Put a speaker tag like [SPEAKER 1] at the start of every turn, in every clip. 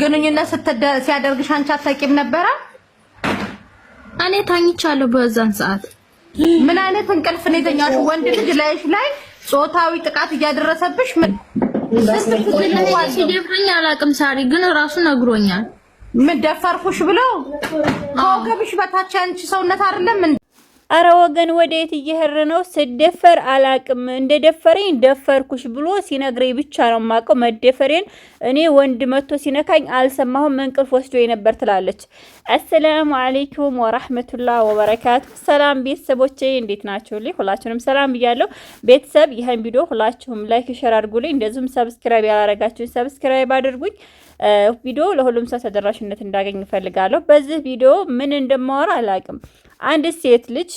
[SPEAKER 1] ግንኙነት ሲያደርግሽ አንቺ አታውቂም ነበር?
[SPEAKER 2] እኔ ታኝቻለሁ በዛን ሰዓት።
[SPEAKER 1] ምን አይነት እንቅልፍ ነው የተኛሽ? ወንድ ልጅ ላይሽ ላይ ጾታዊ ጥቃት እያደረሰብሽ ምን
[SPEAKER 2] ሲደፍረኝ አላውቅም። ሳሪ ግን ራሱ ነግሮኛል።
[SPEAKER 1] ምን ደፈርኩሽ ብለው ከወገብሽ በታች አንቺ ሰውነት አይደለም ምን?
[SPEAKER 3] አረ ወገን ወዴት እየሄረ ነው? ስደፈር አላቅም እንደደፈረኝ ደፈርኩሽ ብሎ ሲነግረኝ ብቻ ነው ማቀው መደፈሬን። እኔ ወንድ መጥቶ ሲነካኝ አልሰማሁም እንቅልፍ ወስዶ ነበር ትላለች። አሰላሙ አለይኩም ወራህመቱላሂ ወበረካቱ። ሰላም ቤተሰቦቼ እንዴት ናችሁ? ሁላችሁንም ሰላም ብያለሁ። ቤተሰብ ይሄን ቪዲዮ ሁላችሁም ላይክ ሼር አድርጉልኝ። እንደዚሁም ሰብስክራይብ ያላረጋችሁኝ ሰብስክራይብ አድርጉኝ። ቪዲዮ ለሁሉም ሰው ተደራሽነት እንዳገኝ ፈልጋለሁ። በዚህ ቪዲዮ ምን እንደማወራ አላቅም። አንድ ሴት ልጅ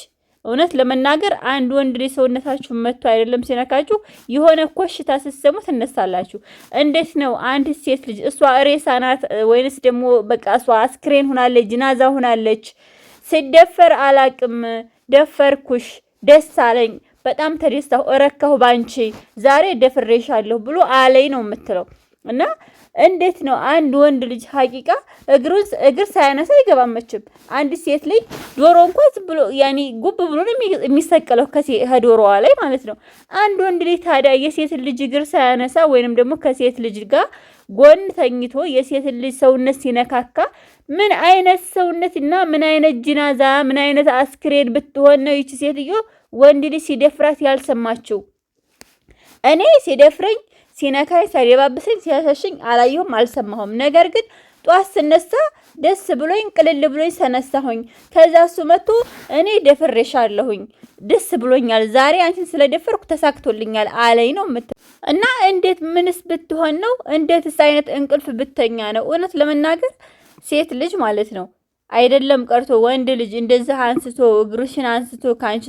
[SPEAKER 3] እውነት ለመናገር አንድ ወንድ ልጅ ሰውነታችሁ መጥቶ አይደለም ሲነካችሁ የሆነ ኮሽታ ሲሰሙ ትነሳላችሁ። እንዴት ነው አንድ ሴት ልጅ እሷ ሬሳ ናት ወይንስ ደግሞ በቃ እሷ አስክሬን ሆናለች ጅናዛ ሆናለች? ሲደፈር አላቅም ደፈርኩሽ ደስ አለኝ በጣም ተደስታሁ እረካሁ ባንቺ ዛሬ ደፍሬሻለሁ ብሎ አለኝ ነው የምትለው። እና እንዴት ነው አንድ ወንድ ልጅ ሐቂቃ እግር ሳያነሳ አይገባመችም። አንድ ሴት ልጅ ዶሮ እንኳን ብሎ ያኒ ጉብ ብሎ የሚሰቀለው ከዶሮዋ ላይ ማለት ነው። አንድ ወንድ ልጅ ታዲያ የሴት ልጅ እግር ሳያነሳ ወይንም ደግሞ ከሴት ልጅ ጋር ጎን ተኝቶ የሴት ልጅ ሰውነት ሲነካካ ምን አይነት ሰውነትና ምን አይነት ጅናዛ ምን አይነት አስክሬን ብትሆን ነው ይቺ ሴትዮ ወንድ ልጅ ሲደፍራት ያልሰማችው? እኔ ሲደፍረኝ ሲነካይ ሳይደባብሰኝ ሲያሸሽኝ አላየሁም አልሰማሁም። ነገር ግን ጧት ስነሳ ደስ ብሎኝ ቅልል ብሎኝ ተነሳሁኝ። ከዛ እሱ መጥቶ እኔ ደፍሬሻለሁኝ ደስ ብሎኛል ዛሬ አንቺን ስለደፈርኩ ተሳክቶልኛል አለኝ ነው እና እንዴት ምንስ ብትሆን ነው? እንዴትስ አይነት እንቅልፍ ብተኛ ነው? እውነት ለመናገር ሴት ልጅ ማለት ነው አይደለም ቀርቶ ወንድ ልጅ እንደዛ አንስቶ እግርሽን አንስቶ ካንቺ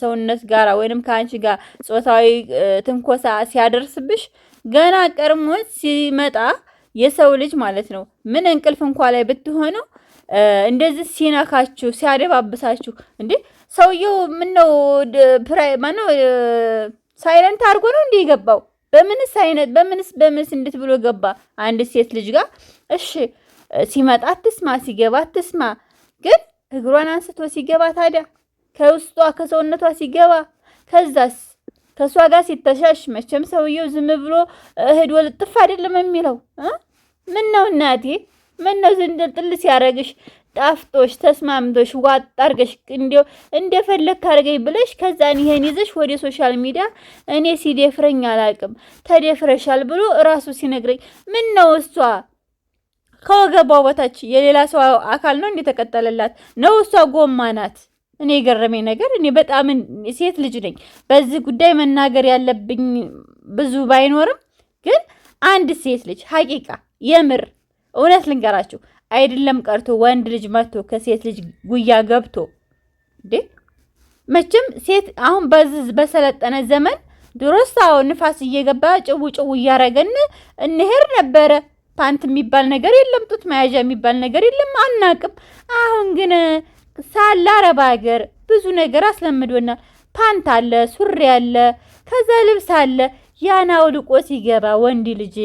[SPEAKER 3] ሰውነት ጋራ ወይንም ካንቺ ጋር ጾታዊ ትንኮሳ ሲያደርስብሽ ገና ቀርሞ ሲመጣ የሰው ልጅ ማለት ነው ምን እንቅልፍ እንኳን ላይ ብትሆነው እንደዚህ ሲነካችሁ ሲያደባብሳችሁ እንዴ ሰውየው ምን ነው ማነው ሳይለንት አድርጎ ነው እንዴ የገባው? በምንስ አይነት በምንስ እንዴት ብሎ ገባ አንድ ሴት ልጅ ጋር? እሺ ሲመጣ አትስማ ሲገባ አትስማ፣ ግን እግሯን አንስቶ ሲገባ ታዲያ ከውስጧ ከሰውነቷ ሲገባ ከዛስ ከሷ ጋር ሲተሻሽ መቼም ሰውየው ዝም ብሎ ሄዶ ልጥፍ አይደለም የሚለው። ምን ነው እናቴ ምን ነው ዝንጥል ሲያረግሽ ጣፍጦሽ ተስማምቶሽ ዋጥ አርገሽ እንደፈለክ አርገኝ ብለሽ ከዛን ይሄን ይዘሽ ወደ ሶሻል ሚዲያ እኔ ሲደፍረኝ አላቅም ተደፍረሻል ብሎ ራሱ ሲነግረኝ ምን ነው እሷ ከወገቧ በታች የሌላ ሰው አካል ነው እንደተቀጠለላት ነው? እሷ ጎማ ናት? እኔ የገረመኝ ነገር እኔ በጣም ሴት ልጅ ነኝ በዚህ ጉዳይ መናገር ያለብኝ ብዙ ባይኖርም ግን አንድ ሴት ልጅ ሐቂቃ የምር እውነት ልንገራችሁ አይደለም ቀርቶ ወንድ ልጅ መጥቶ ከሴት ልጅ ጉያ ገብቶ እንዴ መቼም ሴት አሁን በሰለጠነ ዘመን ድሮስታው ንፋስ እየገባ ጭው እያረገን እንሄር ነበረ። ፓንት የሚባል ነገር የለም፣ ጡት መያዣ የሚባል ነገር የለም፣ አናቅም። አሁን ግን ሳላ አረብ ሀገር ብዙ ነገር አስለምዶናል። ፓንት አለ፣ ሱሪ አለ፣ ከዛ ልብስ አለ። ያናው ልቆ ሲገባ ወንድ ልጅ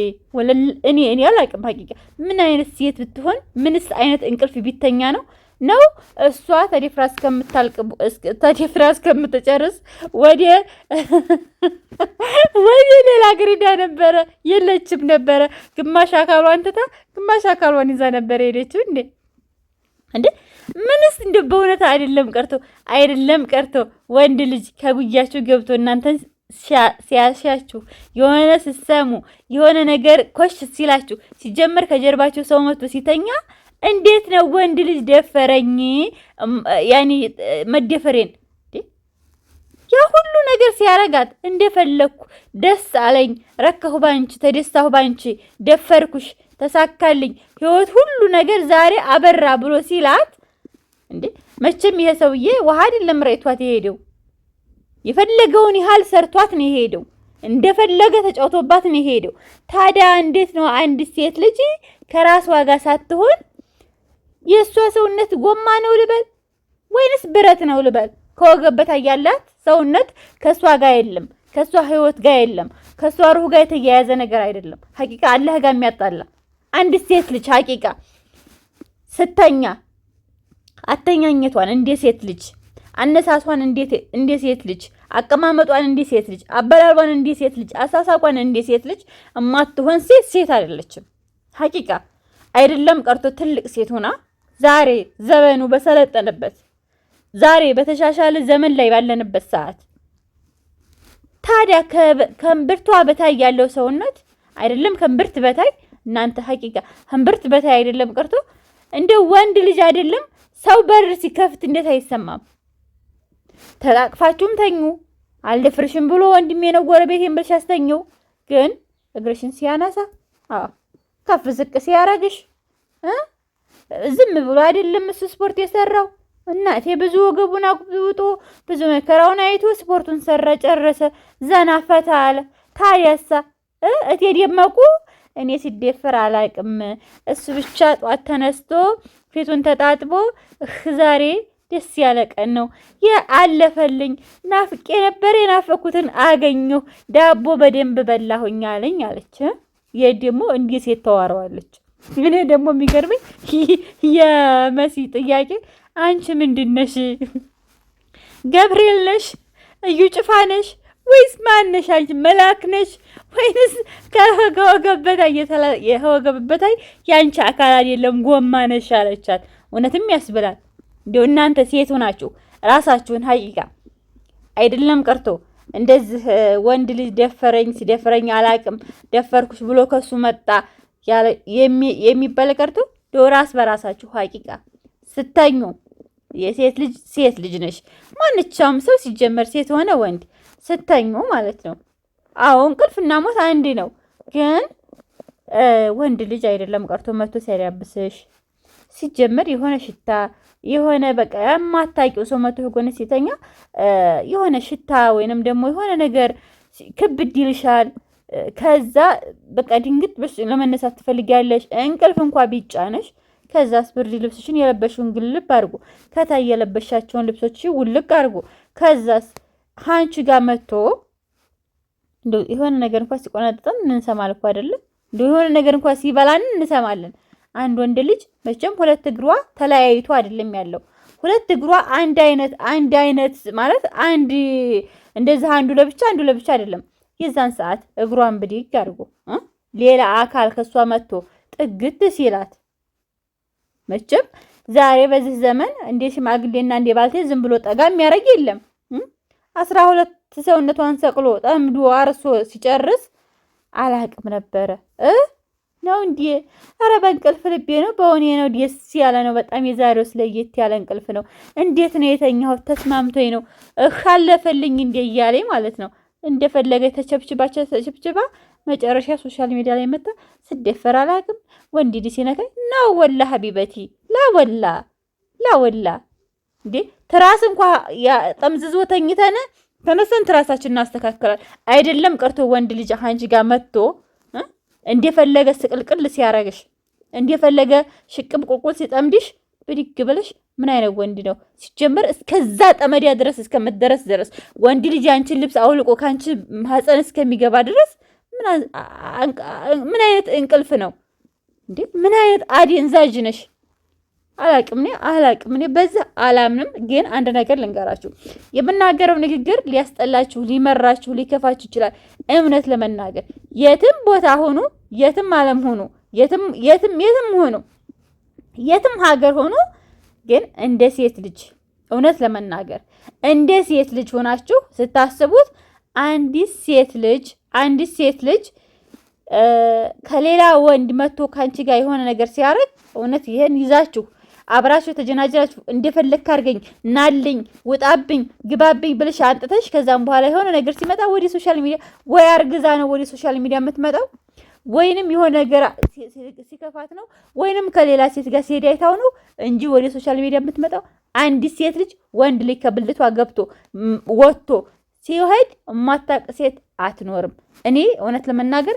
[SPEAKER 3] እኔ አላቅም ሐቂቃ ምን አይነት ሴት ብትሆን ምንስ አይነት እንቅልፍ ቢተኛ ነው እሷ ተደፍራ እስከምትጨርስ ወደ ሌላ ግሪዳ ነበረ የለችም ነበረ። ግማሽ አካሏን ትታ ግማሽ አካሏን ይዛ ነበር ሄደችው። እንዴ ምንስ እንደ በእውነት አይደለም ቀርቶ ወንድ ልጅ ከጉያችሁ ገብቶ እናንተን ሲያሻችሁ የሆነ ሲሰሙ የሆነ ነገር ኮሽ ሲላችሁ ሲጀመር ከጀርባችሁ ሰው መጥቶ ሲተኛ እንዴት ነው ወንድ ልጅ ደፈረኝ ያኒ መደፈሬን ያ ሁሉ ነገር ሲያረጋት እንደፈለኩ ደስ አለኝ ረካሁ ባንቺ ተደስታሁ ባንቺ ደፈርኩሽ ተሳካልኝ ህይወት ሁሉ ነገር ዛሬ አበራ ብሎ ሲላት እንዴ መቼም ይሄ ሰውዬ ውሃ አይደለም ራይቷት የሄደው የፈለገውን ያህል ሰርቷት ነው የሄደው እንደፈለገ ተጫውቶባት ነው የሄደው። ታዲያ እንዴት ነው አንድ ሴት ልጅ ከራስ ዋጋ ሳትሆን የሷ ሰውነት ጎማ ነው ልበል ወይንስ ብረት ነው ልበል? ከወገበታ ያላት ሰውነት ከሷ ጋር የለም፣ ከሷ ህይወት ጋር የለም፣ ከሷ ሩህ ጋር የተያያዘ ነገር አይደለም። ሐቂቃ አላህ ጋር የሚያጣላ አንድ ሴት ልጅ ሀቂቃ ስተኛ አተኛኘቷን እንደ ሴት ልጅ፣ አነሳሷን እንደ ሴት ልጅ፣ አቀማመጧን እንደ ሴት ልጅ፣ አበላሏን እንደ ሴት ልጅ፣ አሳሳቋን እንደ ሴት ልጅ እማትሆን ሴት አይደለችም። ሀቂቃ አይደለም ቀርቶ ትልቅ ሴት ሆና ዛሬ ዘመኑ በሰለጠነበት ዛሬ በተሻሻለ ዘመን ላይ ባለንበት ሰዓት ታዲያ ከእምብርቷ በታይ ያለው ሰውነት አይደለም ከእምብርት በታይ እናንተ ሀቂቃ እምብርት በታይ አይደለም ቀርቶ እንደ ወንድ ልጅ አይደለም ሰው በር ሲከፍት እንዴት አይሰማም? ተላቅፋችሁም ተኙ። አልደፍርሽም ብሎ ወንድሜ ነው ጎረቤቴን ብለሽ አስተኘው። ግን እግርሽን ሲያነሳ ከፍ ዝቅ ሲያረግሽ ዝም ብሎ አይደለም እሱ ስፖርት የሰራው። እናቴ ብዙ ወገቡን አቁብጦ ብዙ መከራውን አይቶ ስፖርቱን ሰራ፣ ጨረሰ፣ ዘና ፈታ አለ። ታዲያሳ እቴ ደመቁ እኔ ሲደፈር አላቅም። እሱ ብቻ ጧት ተነስቶ ፊቱን ተጣጥቦ ዛሬ ደስ ያለ ቀን ነው አለፈልኝ፣ ናፍቄ ነበር የናፈኩትን አገኘሁ፣ ዳቦ በደንብ በላሁኝ አለኝ አለች። ይሄ ደግሞ እንዲህ ሴት ተዋረዋለች። እኔ ደግሞ የሚገርመኝ የመሲ ጥያቄ አንቺ ምንድነሽ? ገብርኤል ነሽ? እዩ ጭፋ ነሽ ወይስ ማን ነሽ? አንቺ መልአክ ነሽ ወይስ ከወገብ በታይ ያንቺ አካል አይደለም ጎማ ነሽ አለቻት። እውነትም ያስብላል። እንደው እናንተ ሴት ሆናችሁ ራሳችሁን ሀቂቃ አይደለም ቀርቶ እንደዚህ ወንድ ልጅ ደፈረኝ ሲደፈረኝ አላቅም ደፈርኩሽ ብሎ ከሱ መጣ የሚባል ቀርቶ ራስ በራሳችሁ ሀቂቃ ስተኙ ሴት ልጅ ነሽ። ማንኛውም ሰው ሲጀመር ሴት ሆነ ወንድ ስተኙ ማለት ነው። አዎ እንቅልፍና ሞት አንድ ነው። ግን ወንድ ልጅ አይደለም ቀርቶ መቶ ሲያዳብስሽ ሲጀመር የሆነ ሽታ የሆነ በቃ የማታውቂው ሰው መቶ ሆነ ሲተኛ የሆነ ሽታ ወይንም ደግሞ የሆነ ነገር ክብድ ይልሻል። ከዛ በቃ ድንግጥ ለመነሳት ትፈልጊያለሽ። እንቅልፍ እንኳን ቢጫነሽ ከዛስ ብርድ ልብስሽን የለበሽውን ግልብ አድርጎ ከታይ የለበሻቸውን ልብሶች ውልቅ አድርጎ ከዛስ አንቺ ጋር መጥቶ እንደው የሆነ ነገር እንኳን ሲቆናጥጠን እንሰማል እኮ አይደለም። እንደው የሆነ ነገር እንኳን ሲበላን እንሰማለን። አንድ ወንድ ልጅ መቼም ሁለት እግሯ ተለያይቶ አይደለም ያለው። ሁለት እግሯ አንድ አይነት ማለት አንድ እንደዚህ አንዱ ለብቻ አይደለም። የዛን ሰዓት እግሯን ብድግ አድርጎ ሌላ አካል ከሷ መጥቶ ጥግት ሲላት መቼም ዛሬ በዚህ ዘመን እንደ ሽማግሌና እንደ ባልቴ ዝም ብሎ ጠጋ የሚያደርግ የለም። 12 ሰውነቷን ሰቅሎ ጠምዶ አርሶ ሲጨርስ አላቅም ነበረ ነው እንዴ? ኧረ በእንቅልፍ ልቤ ነው በእውኔ ነው ደስ ያለ ነው በጣም። የዛሬው ስለየት ያለ እንቅልፍ ነው። እንዴት ነው የተኛሁት? ተስማምቶኝ ነው አለፈልኝ እንደ እያለኝ ማለት ነው። እንደፈለገ ተቸብችባ መጨረሻ ሶሻል ሚዲያ ላይ መጣ ስደፈር አላቅም ወንድ ልጅ ሲነካኝ ነው ወላ ሀቢበቲ ላወላ እንዴ ትራስ እንኳን ጠምዝዞ ተኝተን ተነስተን ትራሳችን እናስተካክላል። አይደለም ቀርቶ ወንድ ልጅ አንቺ ጋር መጥቶ እንደፈለገ ስቅልቅል ሲያረግሽ እንደፈለገ ሽቅብ ቁልቁል ሲጠምድሽ ብድግ ብለሽ ምን አይነት ወንድ ነው ሲጀመር? እስከዛ ጠመዲያ ድረስ እስከምትደረስ ድረስ ወንድ ልጅ አንቺን ልብስ አውልቆ ካንቺ ማህፀን እስከሚገባ ድረስ ምን አይነት እንቅልፍ ነው እንዴ? ምን አይነት አደንዛዥ ነሽ? አላቅም እኔ በዛ አላምንም። ግን አንድ ነገር ልንገራችሁ፣ የምናገረው ንግግር ሊያስጠላችሁ፣ ሊመራችሁ፣ ሊከፋችሁ ይችላል። እምነት ለመናገር የትም ቦታ ሆኑ፣ የትም ዓለም ሆኑ፣ የትም ሆኑ፣ የትም ሀገር ሆኑ፣ ግን እንደ ሴት ልጅ እውነት ለመናገር እንደ ሴት ልጅ ሆናችሁ ስታስቡት አንዲት ሴት ልጅ ከሌላ ወንድ መጥቶ ካንቺ ጋር የሆነ ነገር ሲያረግ እውነት ይሄን ይዛችሁ አብራችሁ ተጀናጀናችሁ እንደፈለክ አድርገኝ ናልኝ ውጣብኝ ግባብኝ ብለሽ አንጥተሽ ከዛም በኋላ የሆነ ነገር ሲመጣ ወደ ሶሻል ሚዲያ ወይ አርግዛ ነው ወደ ሶሻል ሚዲያ የምትመጣው ወይንም የሆነ ነገር ሲከፋት ነው ወይንም ከሌላ ሴት ጋር ሲሄድ አይታው ነው እንጂ ወደ ሶሻል ሚዲያ የምትመጣው አንዲት ሴት ልጅ ወንድ ልጅ ከብልቷ ገብቶ ወጥቶ ሲሄድ ማታቅ ሴት አትኖርም። እኔ እውነት ለመናገር